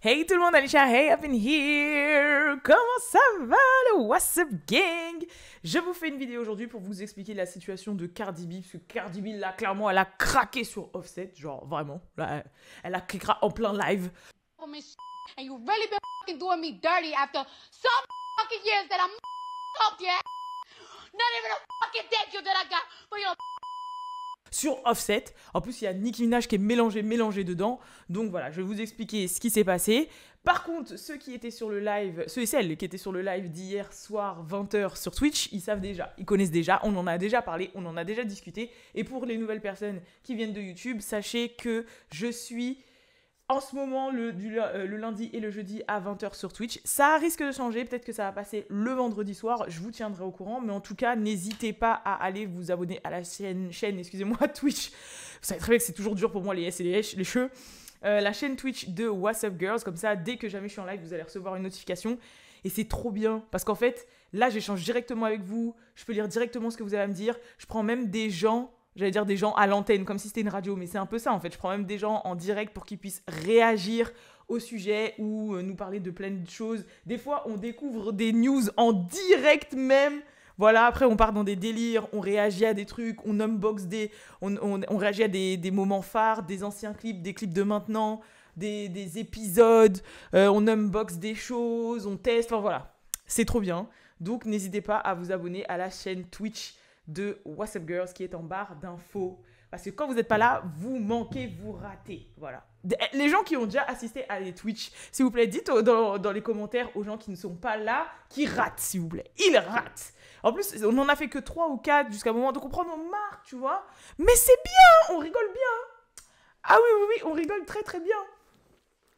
Hey tout le monde, Alicia, hey up in here. Comment ça va le What's Up Gang? Je vous fais une vidéo aujourd'hui pour vous expliquer la situation de Cardi B, parce que Cardi B là clairement elle a craqué sur Offset, genre vraiment, là elle a craqué en plein live. And you really been fucking doing me dirty after some fucking years that I'm up your ass. Not even a fucking thank you that I got for your Sur Offset. En plus, il y a Nicki Minaj qui est mélangé dedans. Donc voilà, je vais vous expliquer ce qui s'est passé. Par contre, ceux qui étaient sur le live, ceux et celles qui étaient sur le live d'hier soir 20h sur Twitch, ils savent déjà, ils connaissent déjà, on en a déjà parlé, on en a déjà discuté. Et pour les nouvelles personnes qui viennent de YouTube, sachez que je suis en ce moment le lundi et le jeudi à 20h sur Twitch. Ça risque de changer, peut-être que ça va passer le vendredi soir, je vous tiendrai au courant, mais en tout cas, n'hésitez pas à aller vous abonner à la chaîne excusez-moi, Twitch. Vous savez très bien que c'est toujours dur pour moi les S et les cheveux. La chaîne Twitch de What's Up Girls, comme ça, dès que jamais je suis en live, vous allez recevoir une notification. Et c'est trop bien, parce qu'en fait, là, j'échange directement avec vous, je peux lire directement ce que vous avez à me dire, je prends même des gens... J'allais dire des gens à l'antenne, comme si c'était une radio, mais c'est un peu ça en fait. Je prends même des gens en direct pour qu'ils puissent réagir au sujet ou nous parler de plein de choses. Des fois, on découvre des news en direct même. Voilà, après on part dans des délires, on réagit à des trucs, on unbox on réagit à des moments phares, des anciens clips, des clips de maintenant, des épisodes, on unbox des choses, on teste, enfin voilà. C'est trop bien. Donc n'hésitez pas à vous abonner à la chaîne Twitch de What's Up Girls qui est en barre d'infos. Parce que quand vous n'êtes pas là, vous manquez, vous ratez. Voilà. Les gens qui ont déjà assisté à des Twitch, s'il vous plaît, dites dans les commentaires aux gens qui ne sont pas là, qui ratent, s'il vous plaît. Ils ratent. En plus, on n'en a fait que 3 ou 4 jusqu'à un moment, donc on prend nos marques, tu vois. Mais c'est bien, on rigole bien. Ah oui, on rigole très très bien.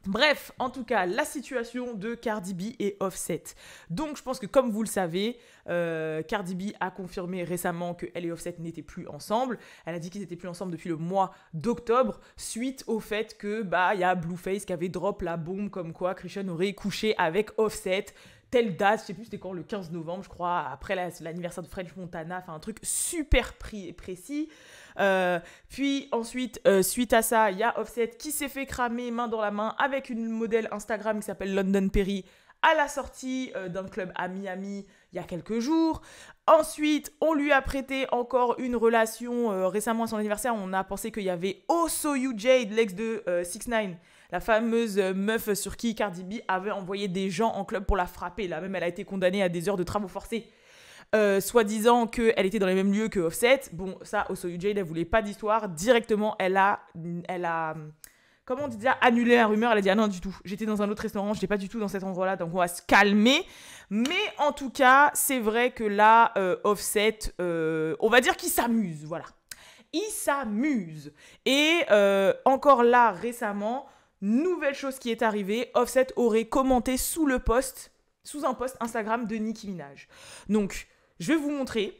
Bref, en tout cas, la situation de Cardi B et Offset. Donc, je pense que comme vous le savez, Cardi B a confirmé récemment qu'elle et Offset n'étaient plus ensemble. Elle a dit qu'ils n'étaient plus ensemble depuis le mois d'octobre, suite au fait que y a Blueface qui avait drop la bombe comme quoi Chrisean aurait couché avec Offset. Telle date, je sais plus c'était quand, le 15 novembre, je crois, après l'anniversaire de French Montana, enfin un truc super précis. Puis ensuite, suite à ça, il y a Offset qui s'est fait cramer main dans la main avec une modèle Instagram qui s'appelle London Perry à la sortie d'un club à Miami il y a quelques jours. Ensuite, on lui a prêté encore une relation récemment à son anniversaire. On a pensé qu'il y avait Oh So You Jade, l'ex de 6ix9ine, la fameuse meuf sur qui Cardi B avait envoyé des gens en club pour la frapper. Là même, elle a été condamnée à des heures de travaux forcés. Soi-disant qu'elle était dans les mêmes lieux que Offset. Bon, ça, Oh So You Jade, elle voulait pas d'histoire. Directement, elle a comment on dit déjà, annulé la rumeur. Elle a dit, ah non, du tout. J'étais dans un autre restaurant, j'étais pas du tout dans cet endroit-là, donc on va se calmer. Mais en tout cas, c'est vrai que là, Offset, on va dire qu'il s'amuse, voilà. Il s'amuse. Et encore là, récemment, nouvelle chose qui est arrivée, Offset aurait commenté sous un post Instagram de Nicki Minaj. Donc, je vais vous montrer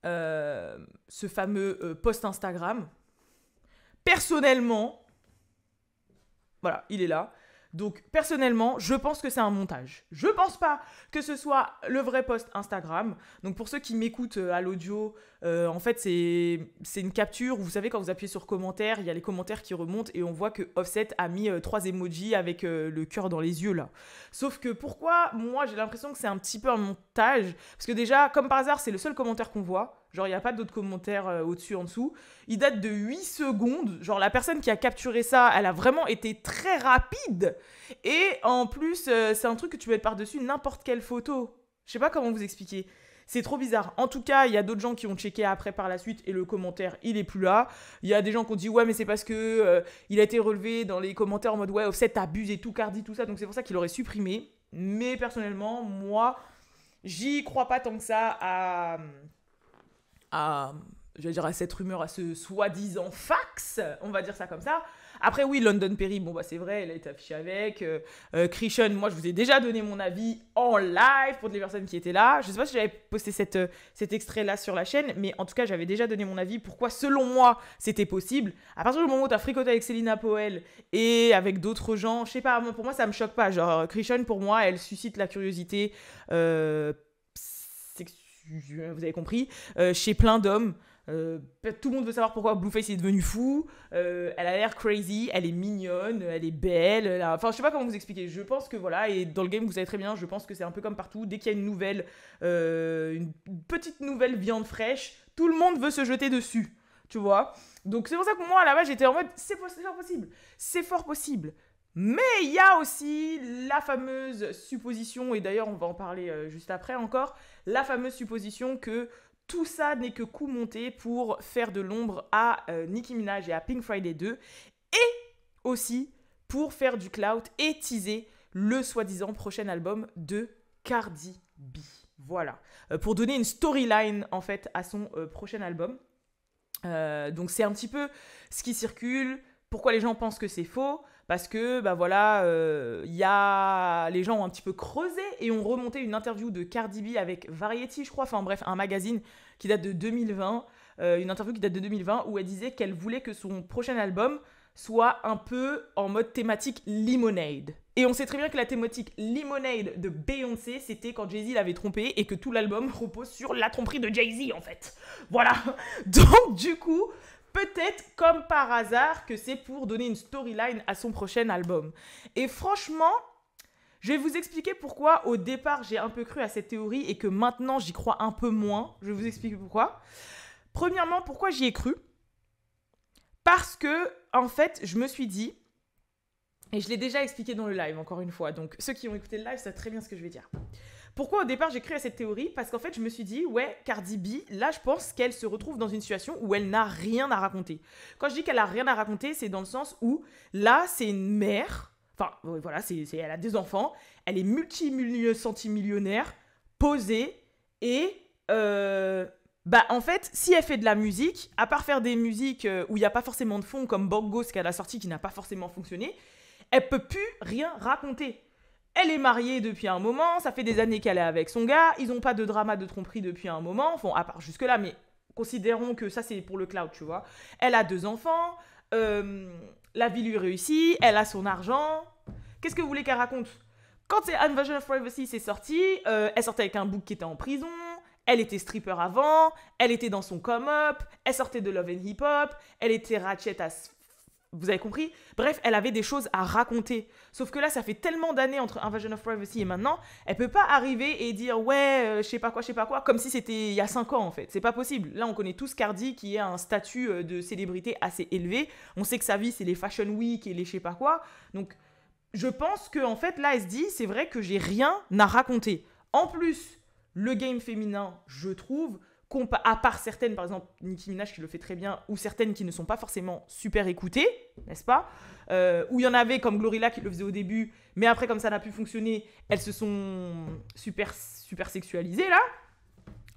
ce fameux post Instagram. Personnellement, voilà, il est là. Donc, personnellement, je pense que c'est un montage. Je pense pas que ce soit le vrai post Instagram. Donc, pour ceux qui m'écoutent à l'audio, en fait, c'est une capture où, vous savez, quand vous appuyez sur commentaires, il y a les commentaires qui remontent et on voit que Offset a mis 3 emojis avec le cœur dans les yeux, là. Sauf que pourquoi, moi, j'ai l'impression que c'est un petit peu un montage. Parce que déjà, comme par hasard, c'est le seul commentaire qu'on voit. Genre, il n'y a pas d'autres commentaires au-dessus, en dessous. Il date de 8 secondes. Genre, la personne qui a capturé ça, elle a vraiment été très rapide. Et en plus, c'est un truc que tu peux mettre par-dessus n'importe quelle photo. Je sais pas comment vous expliquer. C'est trop bizarre. En tout cas, il y a d'autres gens qui ont checké après par la suite et le commentaire, il est plus là. Il y a des gens qui ont dit, ouais, mais c'est parce que il a été relevé dans les commentaires en mode, ouais, Offset t'abuses et tout, Cardi, tout ça. Donc, c'est pour ça qu'il aurait supprimé. Mais personnellement, moi, j'y crois pas tant que ça j'allais dire à cette rumeur, à ce soi-disant fax, on va dire ça comme ça. Après oui, London Perry, bon c'est vrai, elle a été affichée avec. Chrisean, moi je vous ai déjà donné mon avis en live pour les personnes qui étaient là. Je sais pas si j'avais posté cet extrait-là sur la chaîne, mais en tout cas j'avais déjà donné mon avis pourquoi selon moi c'était possible. À partir du moment où t'as fricoté avec Selena Powell et avec d'autres gens, je sais pas, pour moi ça me choque pas. Genre Chrisean, pour moi, elle suscite la curiosité vous avez compris, chez plein d'hommes. Tout le monde veut savoir pourquoi Blueface est devenu fou. Elle a l'air crazy, elle est mignonne, elle est belle. Enfin, je sais pas comment vous expliquer. Je pense que voilà, et dans le game, vous savez très bien, je pense que c'est un peu comme partout. Dès qu'il y a une petite nouvelle viande fraîche, tout le monde veut se jeter dessus. Tu vois? Donc c'est pour ça que moi, à la base, j'étais en mode, c'est fort possible. C'est fort possible. Mais il y a aussi la fameuse supposition, et d'ailleurs, on va en parler juste après encore, la fameuse supposition que tout ça n'est que coup monté pour faire de l'ombre à Nicki Minaj et à Pink Friday 2, et aussi pour faire du clout et teaser le soi-disant prochain album de Cardi B. Voilà. Pour donner une storyline, en fait, à son prochain album. Donc c'est un petit peu ce qui circule, pourquoi les gens pensent que c'est faux, parce que bah voilà, les gens ont un petit peu creusé et ont remonté une interview de Cardi B avec Variety, je crois, enfin bref, un magazine qui date de 2020, une interview qui date de 2020 où elle disait qu'elle voulait que son prochain album soit un peu en mode thématique Lemonade. Et on sait très bien que la thématique Lemonade de Beyoncé, c'était quand Jay-Z l'avait trompée et que tout l'album repose sur la tromperie de Jay-Z, en fait. Voilà. Donc, du coup, peut-être comme par hasard que c'est pour donner une storyline à son prochain album. Et franchement, je vais vous expliquer pourquoi au départ j'ai un peu cru à cette théorie et que maintenant j'y crois un peu moins. Je vais vous expliquer pourquoi. Premièrement, pourquoi j'y ai cru ? Parce que, en fait, je me suis dit, et je l'ai déjà expliqué dans le live, encore une fois, donc ceux qui ont écouté le live savent très bien ce que je vais dire. Pourquoi au départ j'ai cru à cette théorie ? Parce qu'en fait, je me suis dit, ouais, Cardi B, là, je pense qu'elle se retrouve dans une situation où elle n'a rien à raconter. Quand je dis qu'elle n'a rien à raconter, c'est dans le sens où, là, c'est une mère, enfin, voilà, elle a 2 enfants, elle est multi-centimillionnaire, posée, et... en fait, si elle fait de la musique, à part faire des musiques où il n'y a pas forcément de fond, comme Borgos qu'elle a sorti qui n'a pas forcément fonctionné, elle peut plus rien raconter. Elle est mariée depuis un moment, ça fait des années qu'elle est avec son gars, ils n'ont pas de drama de tromperie depuis un moment, enfin, à part jusque-là, mais considérons que ça c'est pour le cloud, tu vois. Elle a 2 enfants, la vie lui réussit, elle a son argent. Qu'est-ce que vous voulez qu'elle raconte ? Quand c'est Invasion of Privacy c'est sorti, elle sortait avec un bouc qui était en prison. Elle était stripper avant, elle était dans son come-up, elle sortait de Love and Hip Hop, elle était ratchet as... Vous avez compris ? Bref, elle avait des choses à raconter. Sauf que là, ça fait tellement d'années entre Invasion of Privacy et maintenant, elle peut pas arriver et dire « Ouais, je sais pas quoi », comme si c'était il y a 5 ans en fait. C'est pas possible. Là, on connaît tous Cardi qui a un statut de célébrité assez élevé. On sait que sa vie, c'est les Fashion Week et les je sais pas quoi. Donc, je pense qu'en fait, là, elle se dit « C'est vrai que j'ai rien à raconter ». En plus... Le game féminin, je trouve, à part certaines, par exemple Nicki Minaj qui le fait très bien, ou certaines qui ne sont pas forcément super écoutées, n'est-ce pas ? Où il y en avait comme Glorilla qui le faisait au début, mais après comme ça n'a plus fonctionné, elles se sont super sexualisées là.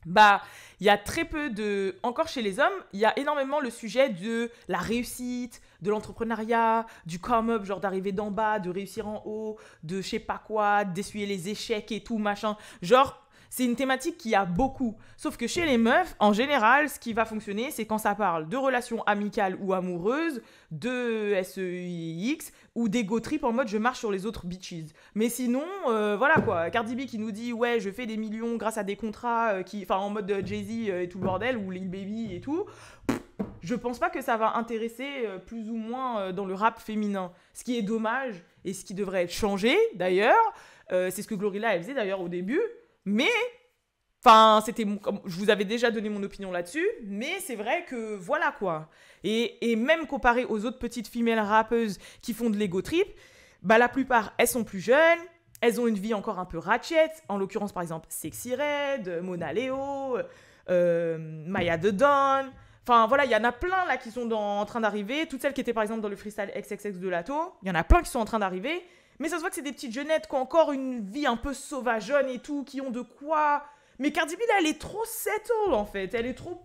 Bah, il y a très peu de... Encore chez les hommes, il y a énormément le sujet de la réussite, de l'entrepreneuriat, du come-up, genre d'arriver d'en bas, de réussir en haut, de je sais pas quoi, d'essuyer les échecs et tout, machin. Genre... C'est une thématique qui a beaucoup. Sauf que chez les meufs, en général, ce qui va fonctionner, c'est quand ça parle de relations amicales ou amoureuses, de SEIX ou d'ego trip en mode je marche sur les autres bitches. Mais sinon, voilà quoi. Cardi B qui nous dit ouais, je fais des millions grâce à des contrats en mode Jay-Z et tout le bordel, ou Lil Baby et tout. Je pense pas que ça va intéresser plus ou moins dans le rap féminin. Ce qui est dommage et ce qui devrait être changé d'ailleurs. C'est ce que Glorilla elle faisait d'ailleurs au début. Mais, je vous avais déjà donné mon opinion là-dessus, mais c'est vrai que voilà quoi. Et même comparé aux autres petites femelles rappeuses qui font de l'ego trip, bah la plupart, elles sont plus jeunes, elles ont une vie encore un peu ratchet, en l'occurrence par exemple Sexy Red, Mona Leo, Maya The Don. Enfin voilà, il y en a plein là qui sont en train d'arriver, toutes celles qui étaient par exemple dans le freestyle XXX de Lato, il y en a plein qui sont en train d'arriver. Mais ça se voit que c'est des petites jeunettes qui ont encore une vie un peu sauvageonne et tout, qui ont de quoi... Mais Cardi B, là, elle est trop settle, en fait. Elle est trop...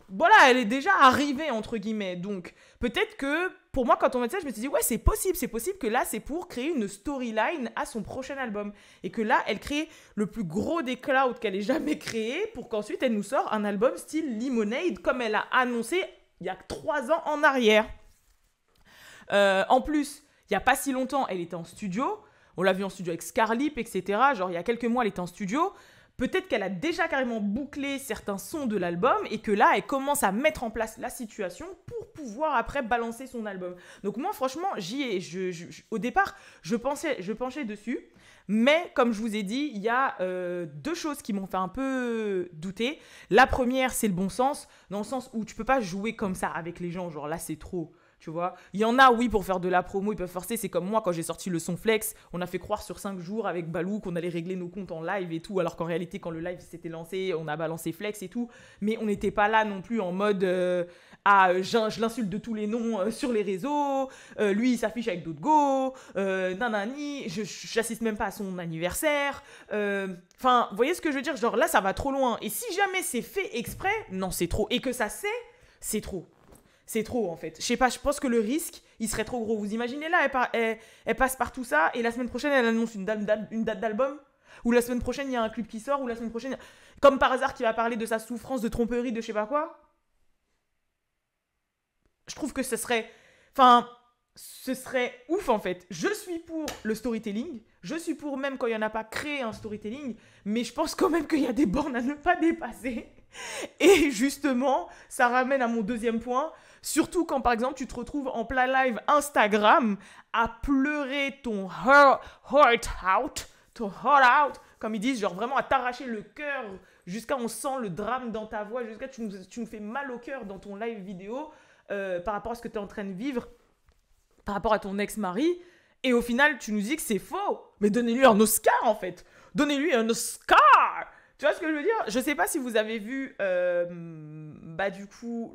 Voilà, elle est déjà arrivée, entre guillemets. Donc, peut-être que, pour moi, quand on m'a dit ça, je me suis dit, ouais, c'est possible que là, c'est pour créer une storyline à son prochain album. Et que là, elle crée le plus gros des clouds qu'elle ait jamais créé, pour qu'ensuite, elle nous sort un album style Lemonade, comme elle a annoncé il y a 3 ans en arrière. En plus, il n'y a pas si longtemps, elle était en studio. On l'a vu en studio avec Scarlip, etc. Genre, il y a quelques mois, elle était en studio. peut-être qu'elle a déjà carrément bouclé certains sons de l'album et que là, elle commence à mettre en place la situation pour pouvoir après balancer son album. Donc moi, franchement, au départ, je penchais dessus. Mais comme je vous ai dit, il y a 2 choses qui m'ont fait un peu douter. La première, c'est le bon sens, dans le sens où tu peux pas jouer comme ça avec les gens, genre là c'est trop, tu vois. Il y en a, oui, pour faire de la promo, ils peuvent forcer. C'est comme moi, quand j'ai sorti le son Flex, on a fait croire sur 5 jours avec Balou qu'on allait régler nos comptes en live et tout, alors qu'en réalité, quand le live s'était lancé, on a balancé Flex et tout. Mais on n'était pas là non plus en mode... je l'insulte de tous les noms sur les réseaux, lui il s'affiche avec d'autres go, nanani, j'assiste même pas à son anniversaire, enfin, vous voyez ce que je veux dire, genre là ça va trop loin, et si jamais c'est fait exprès, non c'est trop, et que ça c'est trop. C'est trop en fait. Je sais pas, je pense que le risque, il serait trop gros. Vous imaginez là, elle passe par tout ça, et la semaine prochaine elle annonce une date d'album, ou la semaine prochaine il y a un clip qui sort, ou la semaine prochaine, comme par hasard, qui va parler de sa souffrance de tromperie, de je sais pas quoi. Je trouve que ce serait ouf en fait. Je suis pour le storytelling. Je suis pour, même quand il n'y en a pas, créer un storytelling. Mais je pense quand même qu'il y a des bornes à ne pas dépasser. Et justement, ça ramène à mon deuxième point. Surtout quand par exemple tu te retrouves en plein live Instagram à pleurer ton heart out, comme ils disent, genre vraiment à t'arracher le cœur jusqu'à on sent le drame dans ta voix, jusqu'à tu nous fais mal au cœur dans ton live vidéo. Par rapport à ce que tu es en train de vivre, par rapport à ton ex-mari, et au final, tu nous dis que c'est faux. Mais donnez-lui un Oscar, en fait. Donnez-lui un Oscar. Tu vois ce que je veux dire? Je sais pas si vous avez vu, du coup,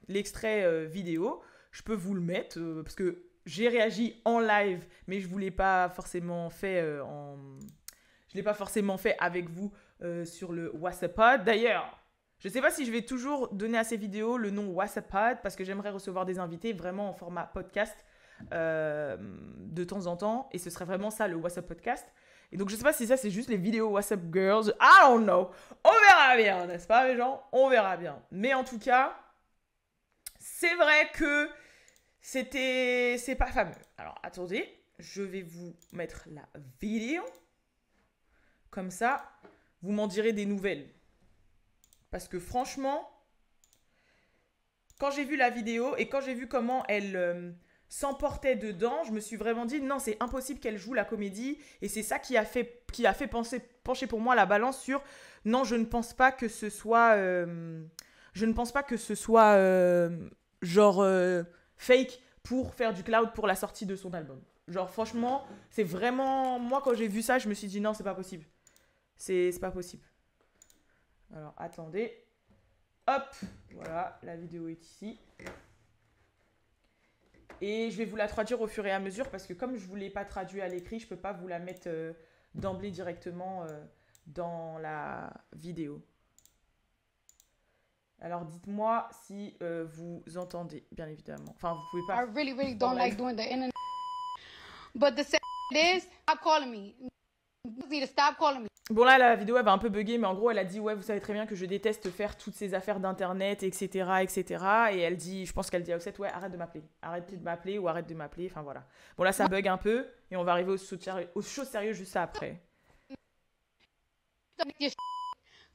l'extrait vidéo. Je peux vous le mettre, parce que j'ai réagi en live, mais je vous l'ai pas forcément fait Je l'ai pas forcément fait avec vous sur le WhatsApp. D'ailleurs, je ne sais pas si je vais toujours donner à ces vidéos le nom WhatsApp parce que j'aimerais recevoir des invités vraiment en format podcast de temps en temps. Et ce serait vraiment ça, le WhatsApp podcast. Et donc, je ne sais pas si ça, c'est juste les vidéos WhatsApp Girls. I don't know. On verra bien, n'est-ce pas, les gens? On verra bien. Mais en tout cas, c'est vrai que c'est pas fameux. Alors, attendez. Je vais vous mettre la vidéo. Comme ça, vous m'en direz des nouvelles. Parce que franchement, quand j'ai vu la vidéo et quand j'ai vu comment elle s'emportait dedans, je me suis vraiment dit non, c'est impossible qu'elle joue la comédie. Et c'est ça qui a fait pencher pour moi la balance sur non, je ne pense pas que ce soit fake pour faire du cloud pour la sortie de son album. Genre franchement, c'est vraiment moi quand j'ai vu ça, je me suis dit non, c'est pas possible. C'est pas possible. Alors, attendez. Hop, voilà, la vidéo est ici. Et je vais vous la traduire au fur et à mesure parce que comme je ne vous l'ai pas traduit à l'écrit, je ne peux pas vous la mettre d'emblée directement dans la vidéo. Alors, dites-moi si vous entendez, bien évidemment. Enfin, vous pouvez pas... I really don't like doing the internet. But the sad is, stop calling me. You need to stop calling me. Bon là, la vidéo, elle va un peu bugger, mais en gros, elle a dit « Ouais, vous savez très bien que je déteste faire toutes ces affaires d'internet, etc. etc. » Et elle dit, je pense qu'elle dit à Offset « Ouais, arrête de m'appeler. Arrête de m'appeler ou arrête de m'appeler. » Enfin, voilà. Bon là, ça bug un peu, et on va arriver aux choses sérieuses juste après.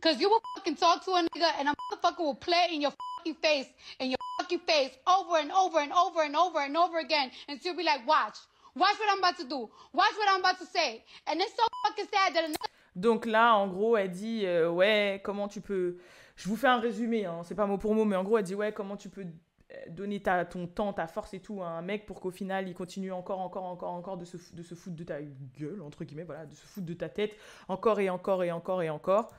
Cause you will fucking talk to a nigga and a motherfucker will play in your fucking face over and over and over and over and over again and she'll be like, watch what I'm about to do, watch what I'm about to say. And it's so fucking sad that Donc là, en gros, elle dit ouais, comment tu peux... Je vous fais un résumé, hein, c'est pas mot pour mot, mais en gros, elle dit ouais, comment tu peux donner ton temps, ta force et tout à un mec pour qu'au final, il continue encore de se foutre de ta gueule, entre guillemets, voilà, de se foutre de ta tête, encore et encore et encore et encore.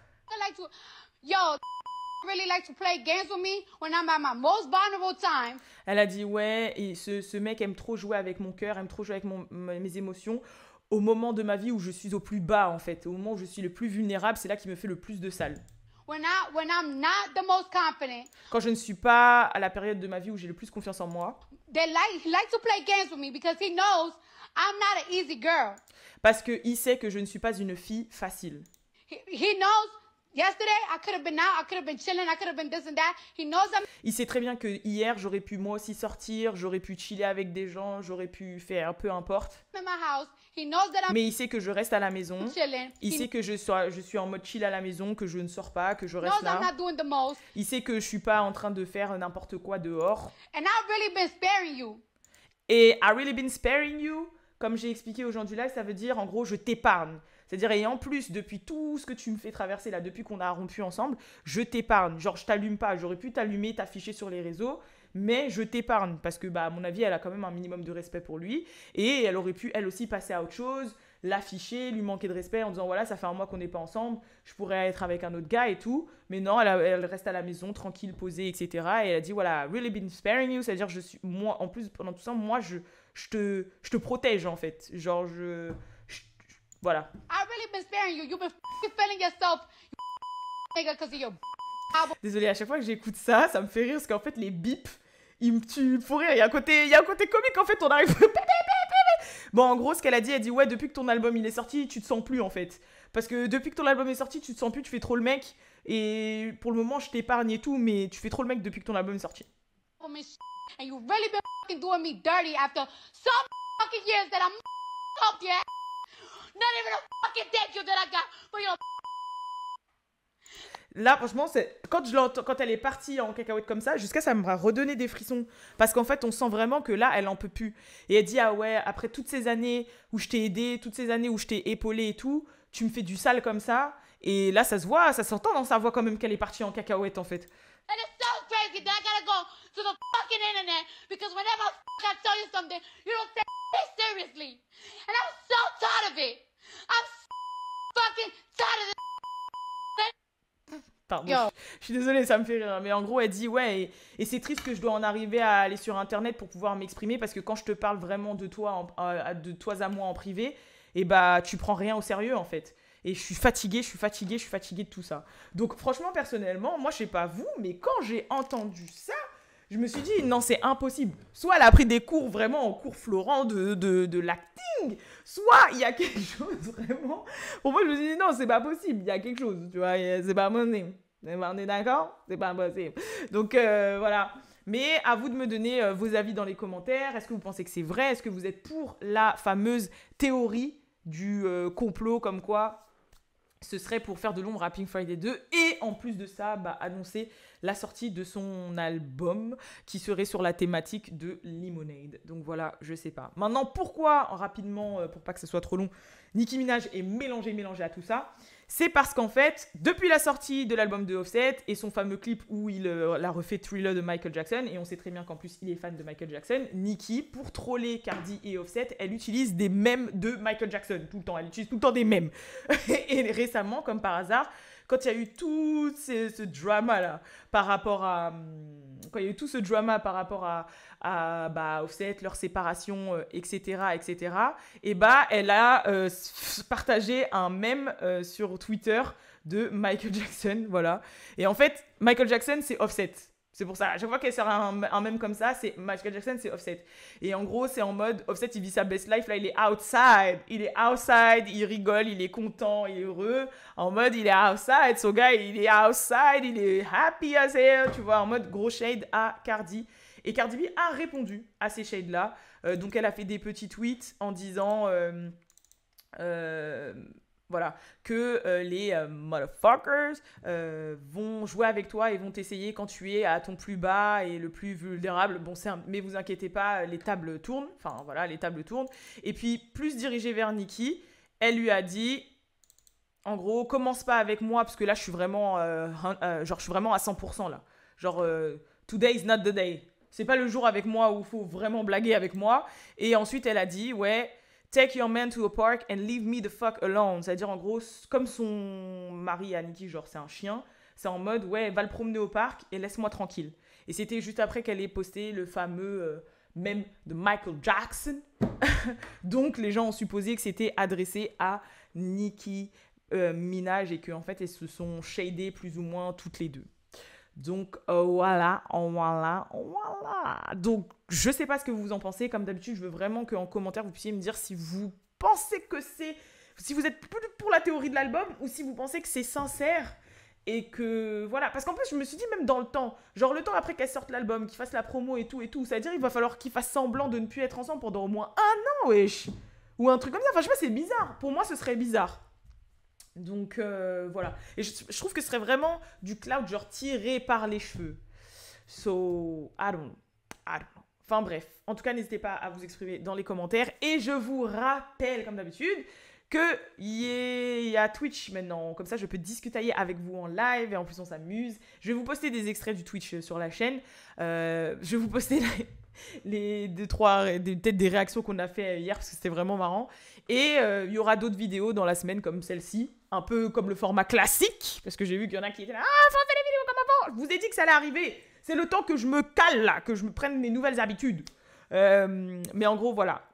really like to play games with me when I'm at my most vulnerable time. Elle a dit ouais, et ce mec aime trop jouer avec mon cœur, aime trop jouer avec mes émotions. Au moment de ma vie où je suis au plus bas, en fait, au moment où je suis le plus vulnérable, c'est là qu'il me fait le plus de sale. When I'm not the most confident. Quand je ne suis pas à la période de ma vie où j'ai le plus confiance en moi. He likes to play games with me because he knows I'm not an easy girl. Parce qu'il sait que je ne suis pas une fille facile. He knows Yesterday, I could have been out, I could have been chilling, I could have been this and that. He knows I'm Il sait très bien que hier, j'aurais pu moi aussi sortir, j'aurais pu chiller avec des gens, j'aurais pu faire peu importe. in my house. He knows that I'm Mais il sait que je reste à la maison. chilling. Il He sait que je suis en mode chill à la maison, que je ne sors pas, que je knows reste I'm là. not doing the most. Il sait que je suis pas en train de faire n'importe quoi dehors. And I've really been sparing you. Et I really been sparing you, comme j'ai expliqué aux gens du live, ça veut dire en gros je t'épargne. C'est-à-dire, et en plus, depuis tout ce que tu me fais traverser là, depuis qu'on a rompu ensemble, je t'épargne. Genre, je t'allume pas. J'aurais pu t'allumer, t'afficher sur les réseaux, mais je t'épargne. Parce que, bah, à mon avis, elle a quand même un minimum de respect pour lui. Et elle aurait pu, elle aussi, passer à autre chose, l'afficher, lui manquer de respect en disant, voilà, ça fait un mois qu'on n'est pas ensemble, je pourrais être avec un autre gars et tout. Mais non, elle reste à la maison, tranquille, posée, etc. Et elle a dit, voilà, really been sparing you. C'est-à-dire, moi, en plus, pendant tout ça, moi, je te protège, en fait. Genre, voilà. I've really been sparing you. You've been feeling yourself, you nigga, because of your Désolée, à chaque fois que j'écoute ça, ça me fait rire parce qu'en fait, les bips, ils me tuent pour rire. Il y a un côté comique, en fait, on arrive. Bon, en gros, ce qu'elle a dit, elle dit, ouais, depuis que ton album il est sorti, tu te sens plus, en fait. Parce que depuis que ton album est sorti, tu te sens plus, tu fais trop le mec. Et pour le moment, je t'épargne et tout, mais tu fais trop le mec depuis que ton album est sorti. woman and you really been fucking doing me dirty after some fucking years that I'm up your ass. Not even a fucking thank you that I got for your Là, franchement, quand elle est partie en cacahuète comme ça, jusqu'à ça m'a redonné des frissons. Parce qu'en fait, on sent vraiment que là, elle en peut plus. Et elle dit, ah ouais, après toutes ces années où je t'ai aidé, toutes ces années où je t'ai épaulé et tout, tu me fais du sale comme ça. Et là, ça se voit, ça s'entend dans sa voix quand même qu'elle est partie en cacahuète, en fait. And it's so crazy that I gotta go to the fucking internet because whenever I tell you something, you don't take it seriously. And I'm so tired of it. I'm so fucking tired of it. Pardon, Yo. je suis désolée, ça me fait rire. Mais en gros, elle dit, ouais, et c'est triste que je dois en arriver à aller sur Internet pour pouvoir m'exprimer parce que quand je te parle vraiment de toi, de toi à moi en privé, et bah, tu prends rien au sérieux, en fait. Et je suis fatiguée de tout ça. Donc, franchement, personnellement, moi, je sais pas vous, mais quand j'ai entendu ça, je me suis dit, non, c'est impossible. Soit elle a pris des cours vraiment en cours Florent de l'acting, soit il y a quelque chose vraiment. Pour moi, je me suis dit, non, c'est pas possible, il y a quelque chose, tu vois, c'est pas possible. On est d'accord? C'est pas possible. Donc, voilà. Mais à vous de me donner vos avis dans les commentaires. Est-ce que vous pensez que c'est vrai? Est-ce que vous êtes pour la fameuse théorie du complot comme quoi ce serait pour faire de l'ombre à Pink Friday 2 et en plus de ça, bah, annoncer la sortie de son album qui serait sur la thématique de Lemonade. Donc voilà, je sais pas. Maintenant, pourquoi, rapidement, pour pas que ce soit trop long, Nicki Minaj est mélangée à tout ça? C'est parce qu'en fait, depuis la sortie de l'album de Offset et son fameux clip où il a refait Thriller de Michael Jackson, et on sait très bien qu'en plus il est fan de Michael Jackson, Nicki, pour troller Cardi et Offset, elle utilise des mèmes de Michael Jackson tout le temps. Elle utilise tout le temps des mèmes. Et récemment, comme par hasard, quand il y a eu tout ce drama là par rapport à bah, Offset, leur séparation, etc., et bah elle a partagé un mème sur Twitter de Michael Jackson, voilà. Et en fait, Michael Jackson, c'est Offset. C'est pour ça, à chaque fois qu'elle sort un mème comme ça, c'est Michael Jackson, c'est Offset. Et en gros, c'est en mode, Offset, il vit sa best life, là, il est outside, il rigole, il est content, il est heureux. En mode, il est outside, so guy, il est outside, il est happy as hell, tu vois, en mode gros shade à Cardi. Et Cardi B a répondu à ces shades-là. Donc, elle a fait des petits tweets en disant... voilà, que les motherfuckers vont jouer avec toi et vont t'essayer quand tu es à ton plus bas et le plus vulnérable. Bon, mais vous inquiétez pas, les tables tournent. Enfin, voilà, les tables tournent. Et puis, plus dirigée vers Nicki, elle lui a dit, en gros, commence pas avec moi parce que là, je suis vraiment, je suis vraiment à 100% là. Genre, today is not the day. C'est pas le jour avec moi où il faut vraiment blaguer avec moi. Et ensuite, elle a dit, ouais, take your man to a park and leave me the fuck alone. C'est-à-dire, en gros, comme son mari à Nicki, genre, c'est un chien, c'est en mode, ouais, va le promener au parc et laisse-moi tranquille. Et c'était juste après qu'elle ait posté le fameux mème de Michael Jackson. Donc, les gens ont supposé que c'était adressé à Nicki Minaj et qu'en fait, elles se sont shadées plus ou moins toutes les deux. Donc, voilà. Donc, je sais pas ce que vous en pensez. Comme d'habitude, je veux vraiment qu'en commentaire, vous puissiez me dire si vous pensez que c'est... Si vous êtes plus pour la théorie de l'album ou si vous pensez que c'est sincère Et que voilà, parce qu'en plus je me suis dit même dans le temps, genre le temps après qu'elle sorte l'album, qu'ils fassent la promo et tout, ça veut dire il va falloir qu'ils fassent semblant de ne plus être ensemble pendant au moins un an, wesh. Ou un truc comme ça, enfin je sais pas, c'est bizarre. Pour moi ce serait bizarre. Donc voilà. Et je trouve que ce serait vraiment du cloud genre tiré par les cheveux. So, I don't know. Enfin bref, en tout cas n'hésitez pas à vous exprimer dans les commentaires. Et je vous rappelle comme d'habitude qu'il y a Twitch maintenant. Comme ça, je peux discuter avec vous en live et en plus, on s'amuse. Je vais vous poster des extraits du Twitch sur la chaîne. Je vais vous poster les 2-3, peut-être des réactions qu'on a fait hier parce que c'était vraiment marrant. Et il y aura d'autres vidéos dans la semaine comme celle-ci. Un peu comme le format classique. Parce que j'ai vu qu'il y en a qui étaient là. Ah, faut faire des vidéos comme avant. Je vous ai dit que ça allait arriver. C'est le temps que je me cale là, que je me prenne mes nouvelles habitudes. Mais en gros, voilà.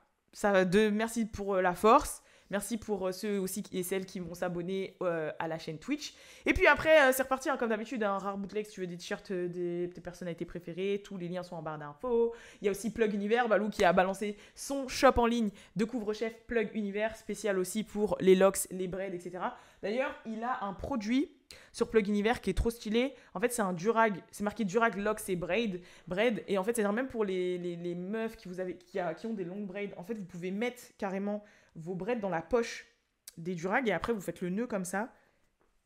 Merci pour la force. Merci pour ceux aussi et celles qui vont s'abonner à la chaîne Twitch. Et puis après, c'est reparti comme d'habitude, un rare bootleg si tu veux des t-shirts de tes personnalités préférées. Tous les liens sont en barre d'infos. Il y a aussi Plug Univers, Balou qui a balancé son shop en ligne de couvre-chef Plug Univers, spécial aussi pour les locks, les braids, etc. D'ailleurs, il a un produit sur Plug Univers qui est trop stylé. En fait, c'est un durag. C'est marqué durag locks et braid. Et en fait, c'est même pour les meufs qui ont des longues braids. En fait, vous pouvez mettre carrément vos braids dans la poche des durags et après vous faites le nœud comme ça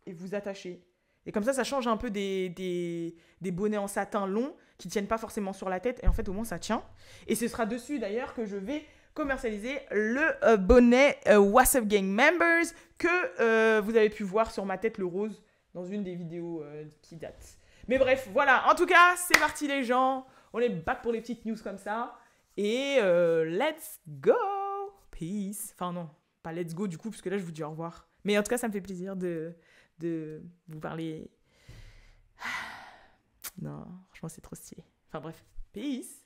et vous attachez. Et comme ça change un peu des bonnets en satin longs qui tiennent pas forcément sur la tête et en fait au moins ça tient. Et ce sera dessus d'ailleurs que je vais commercialiser le bonnet What's Up Gang Members que vous avez pu voir sur ma tête le rose dans une des vidéos qui datent. Mais bref, voilà. En tout cas, c'est parti les gens. On est back pour les petites news comme ça. Et let's go! Peace. Enfin non, pas let's go du coup, parce que là je vous dis au revoir. Mais en tout cas, ça me fait plaisir de vous parler. Non, franchement, c'est trop stylé. Enfin bref, peace.